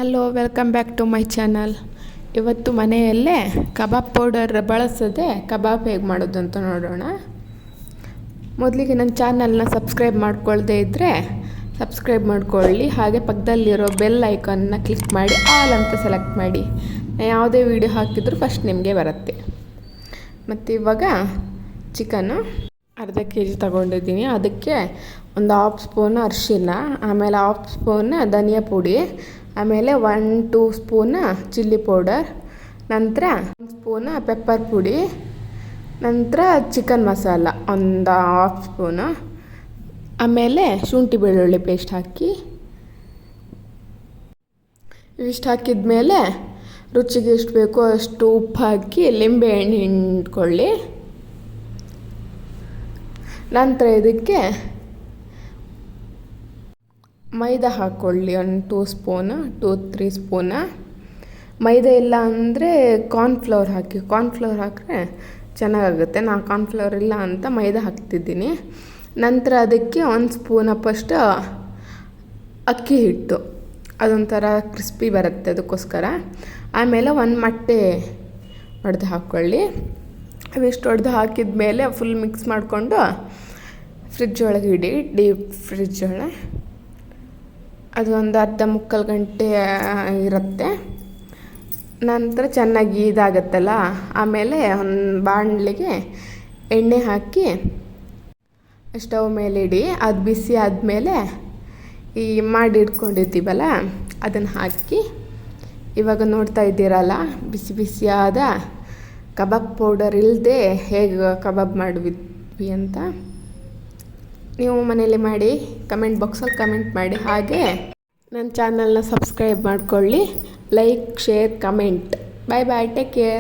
Hello, welcome back to my channel. ಇವತ್ತು ಮನೆಯಲ್ಲೇ kebab powder ಬಳಸದೆ ಕಬಾಬ್ ಹೇಗೆ ಮಾಡೋದು ಅಂತ ನೋಡೋಣ. ಮೊದಲಿಗೆ ನನ್ನ ಚಾನಲ್ನ ಸಬ್ಸ್ಕ್ರೈಬ್ ಮಾಡ್ಕೊಳ್ದೇ ಇದ್ದರೆ ಸಬ್ಸ್ಕ್ರೈಬ್ ಮಾಡ್ಕೊಳ್ಳಿ. ಹಾಗೆ ಪಕ್ಕದಲ್ಲಿರೋ ಬೆಲ್ ಐಕಾನ್ನ ಕ್ಲಿಕ್ ಮಾಡಿ ಆಲ್ ಅಂತ ಸೆಲೆಕ್ಟ್ ಮಾಡಿ. ಯಾವುದೇ ವಿಡಿಯೋ ಹಾಕಿದರೂ ಫಸ್ಟ್ ನಿಮಗೆ ಬರುತ್ತೆ. ಮತ್ತು ಇವಾಗ ಚಿಕನ್ನು ಅರ್ಧ kg ತಗೊಂಡಿದ್ದೀನಿ. ಅದಕ್ಕೆ ಒಂದು 1/2 ಸ್ಪೂನ್ ಅರಿಶಿನ, ಆಮೇಲೆ 1/2 ಸ್ಪೂನ್ ಧನಿಯಾ ಪುಡಿ, ಆಮೇಲೆ 1-2 ಸ್ಪೂನ್ ಚಿಲ್ಲಿ ಪೌಡರ್, ನಂತರ 1 ಸ್ಪೂನ್ ಪೆಪ್ಪರ್ ಪುಡಿ, ನಂತರ ಚಿಕನ್ ಮಸಾಲ ಒಂದು 1/2 ಸ್ಪೂನು, ಆಮೇಲೆ ಶುಂಠಿ ಬೆಳ್ಳುಳ್ಳಿ ಪೇಸ್ಟ್ ಹಾಕಿ ಇವಿಷ್ಟು ಹಾಕಿದ್ಮೇಲೆ ರುಚಿಗೆ ಎಷ್ಟು ಬೇಕೋ ಅಷ್ಟು ಉಪ್ಪು ಹಾಕಿ ಲಿಂಬೆ ಹಣ್ಣು ಹಿಂಡ್ಕೊಳ್ಳಿ. ನಂತರ ಇದಕ್ಕೆ ಮೈದಾ ಹಾಕ್ಕೊಳ್ಳಿ. ಒಂದು 2-3 ಸ್ಪೂನ ಮೈದಾ. ಇಲ್ಲ ಅಂದರೆ ಕಾರ್ನ್ಫ್ಲವರ್ ಹಾಕಿ. ಕಾರ್ನ್ಫ್ಲವರ್ ಹಾಕಿದ್ರೆ ಚೆನ್ನಾಗಾಗುತ್ತೆ. ನಾನು ಕಾರ್ನ್ಫ್ಲವರ್ ಇಲ್ಲ ಅಂತ ಮೈದಾ ಹಾಕ್ತಿದ್ದೀನಿ. ನಂತರ ಅದಕ್ಕೆ 1 ಸ್ಪೂನ್ ಅಪ್ಪಷ್ಟು ಅಕ್ಕಿ ಹಿಟ್ಟು, ಅದೊಂಥರ ಕ್ರಿಸ್ಪಿ ಬರುತ್ತೆ, ಅದಕ್ಕೋಸ್ಕರ. ಆಮೇಲೆ 1 ಮೊಟ್ಟೆ ಒಡೆದು ಹಾಕ್ಕೊಳ್ಳಿ. ಅವಿಷ್ಟು ಒಡೆದು ಹಾಕಿದ ಮೇಲೆ ಫುಲ್ ಮಿಕ್ಸ್ ಮಾಡಿಕೊಂಡು ಫ್ರಿಜ್ ಒಳಗೆ ಇಡಿ, ಡೀಪ್ ಫ್ರಿಜ್ ಒಳಗೆ. ಅದು ಒಂದು ಅರ್ಧ-ಮುಕ್ಕಾಲು ಗಂಟೆ ಇರುತ್ತೆ. ನಂತರ ಚೆನ್ನಾಗಿ ಇದಾಗತ್ತಲ್ಲ, ಆಮೇಲೆ ಒಂದು ಬಾಣಲಿಗೆ ಎಣ್ಣೆ ಹಾಕಿ ಸ್ಟವ್ ಮೇಲೆ ಇಡಿ. ಅದು ಬಿಸಿ ಆದಮೇಲೆ ಈ ಮಾಡಿ ಇಟ್ಕೊಂಡಿದ್ದೀವಲ್ಲ ಅದನ್ನು ಹಾಕಿ, ಇವಾಗ ನೋಡ್ತಾ ಇದ್ದೀರಲ್ಲ ಬಿಸಿ ಬಿಸಿಯಾದ ಕಬಾಬ್ ಪೌಡರ್ ಇಲ್ಲದೆ ಹೇಗೆ ಕಬಾಬ್ ಮಾಡಿದ್ವಿ ಅಂತ. ನೀವು ಮನೇಲಿ ಮಾಡಿ ಕಮೆಂಟ್ ಬಾಕ್ಸಲ್ಲಿ ಕಮೆಂಟ್ ಮಾಡಿ. ಹಾಗೆ ನನ್ನ ಚಾನಲ್ನ ಸಬ್ಸ್ಕ್ರೈಬ್ ಮಾಡ್ಕೊಳ್ಳಿ. Like, share, comment. Bye bye, take care.